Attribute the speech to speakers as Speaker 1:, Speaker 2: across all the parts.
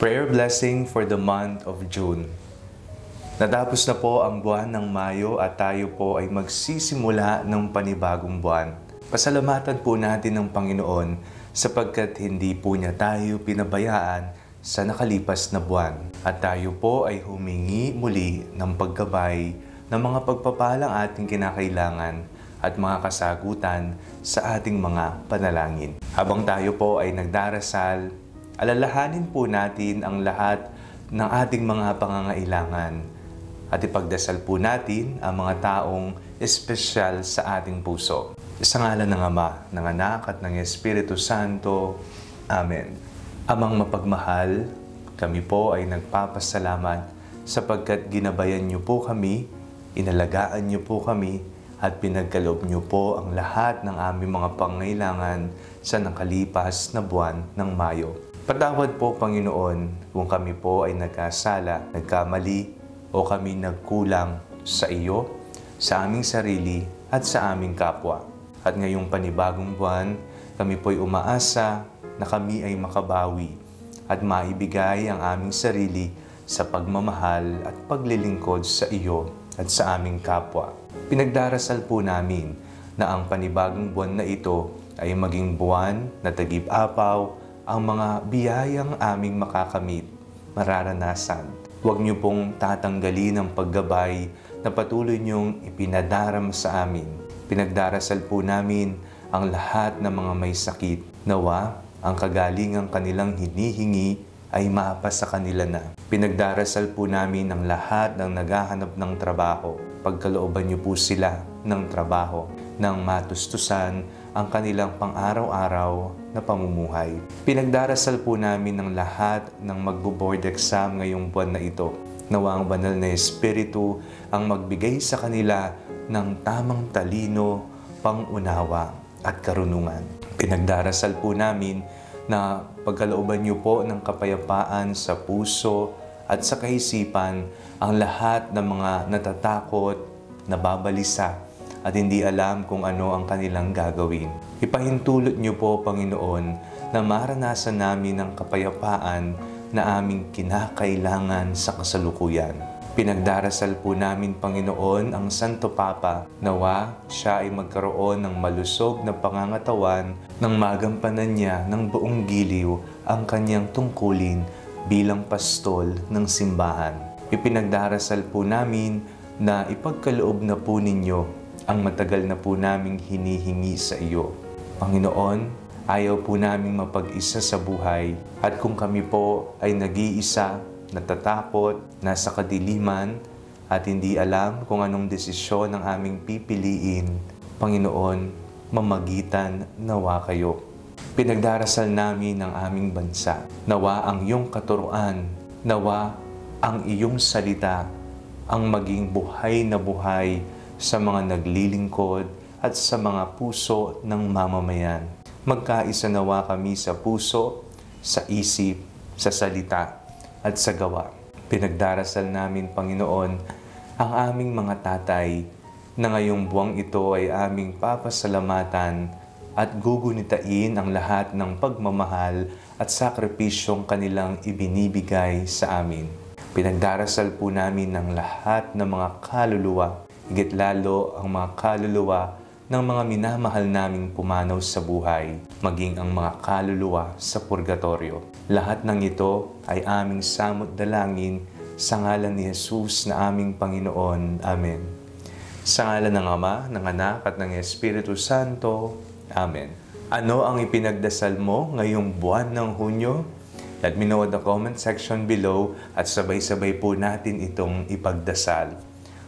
Speaker 1: Prayer blessing for the month of June. Natapos na po ang buwan ng Mayo at tayo po ay magsisimula ng panibagong buwan. Pasalamatan po natin ng Panginoon sapagkat hindi po niya tayo pinabayaan sa nakalipas na buwan. At tayo po ay humingi muli ng paggabay ng mga pagpapalang ating kinakailangan at mga kasagutan sa ating mga panalangin. Habang tayo po ay nagdarasal, alalahanin po natin ang lahat ng ating mga pangangailangan at ipagdasal po natin ang mga taong espesyal sa ating puso. Sa ngalan ng Ama, ng Anak at ng Espiritu Santo. Amen. Amang mapagmahal, kami po ay nagpapasalamat sapagkat ginabayan niyo po kami, inalagaan niyo po kami, at pinagkaloob niyo po ang lahat ng aming mga pangailangan sa nakalipas na buwan ng Mayo. Patawad po, Panginoon, kung kami po ay nagkasala, nagkamali, o kami nagkulang sa iyo, sa aming sarili, at sa aming kapwa. At ngayong panibagong buwan, kami po'y umaasa na kami ay makabawi at maibigay ang aming sarili sa pagmamahal at paglilingkod sa iyo at sa aming kapwa. Pinagdarasal po namin na ang panibagong buwan na ito ay maging buwan na tagip-apaw ang mga biyayang aming makakamit, mararanasan. Huwag niyo pong tatanggalin ang paggabay na patuloy niyong ipinadarama sa amin. Pinagdarasal po namin ang lahat ng mga may sakit. Nawa, ang kagalingang kanilang hinihingi ay maapa sa kanila na. Pinagdarasal po namin ang lahat ng naghahanap ng trabaho. Pagkalooban niyo po sila ng trabaho, nang matustusan ang kanilang pang-araw-araw na pamumuhay. Pinagdarasal po namin ang lahat ng magbo-board exam ngayong buwan na ito. Nawa ang banal na Espiritu ang magbigay sa kanila ng tamang talino, pangunawa at karunungan. Pinagdarasal po namin na pagkalooban niyo po ng kapayapaan sa puso at sa kaisipan ang lahat ng mga natatakot, nababalisa at hindi alam kung ano ang kanilang gagawin. Ipahintulot niyo po, Panginoon, na maranasan namin ang kapayapaan na aming kinakailangan sa kasalukuyan. Pinagdarasal po namin, Panginoon, ang Santo Papa. Nawa, siya ay magkaroon ng malusog na pangangatawan nang magampanan niya ng buong giliw ang kanyang tungkulin bilang pastol ng simbahan. Ipinagdarasal po namin na ipagkaloob na po ninyo ang matagal na po naming hinihingi sa iyo. Panginoon, ayaw po naming mapag-isa sa buhay at kung kami po ay nag-iisa, natatakot, nasa kadiliman at hindi alam kung anong desisyon ang aming pipiliin, Panginoon, mamagitan nawa kayo. Pinagdarasal namin ang aming bansa. Nawa ang iyong katuruan, nawa ang iyong salita, ang maging buhay na buhay sa mga naglilingkod at sa mga puso ng mamamayan. Magkaisa nawa kami sa puso, sa isip, sa salita, at sa gawa. Pinagdarasal namin, Panginoon, ang aming mga tatay na ngayong buwang ito ay aming papasalamatan at gugunitain ang lahat ng pagmamahal at sakripisyong kanilang ibinibigay sa amin. Pinagdarasal po namin ng lahat ng mga kaluluwa, higit lalo ang mga kaluluwa ng mga minamahal naming pumanaw sa buhay, maging ang mga kaluluwa sa purgatorio. Lahat ng ito ay aming samot dalangin sa ngalan ni Jesus na aming Panginoon. Amen. Sa ngalan ng Ama, ng Anak at ng Espiritu Santo. Amen. Ano ang ipinagdasal mo ngayong buwan ng Hunyo? Let me know in the comment section below at sabay-sabay po natin itong ipagdasal.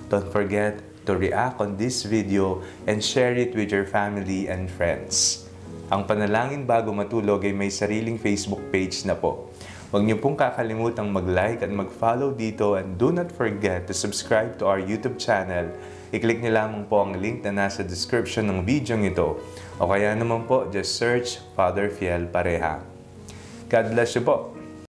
Speaker 1: Don't forget to react on this video and share it with your family and friends. Ang Panalangin Bago Matulog ay may sariling Facebook page na po. Huwag niyo pong kakalimutang mag-like at mag-follow dito and do not forget to subscribe to our YouTube channel. I-click niyo lamang po ang link na nasa description ng video ito. O kaya naman po, just search Father Fiel Pareha. God bless you po.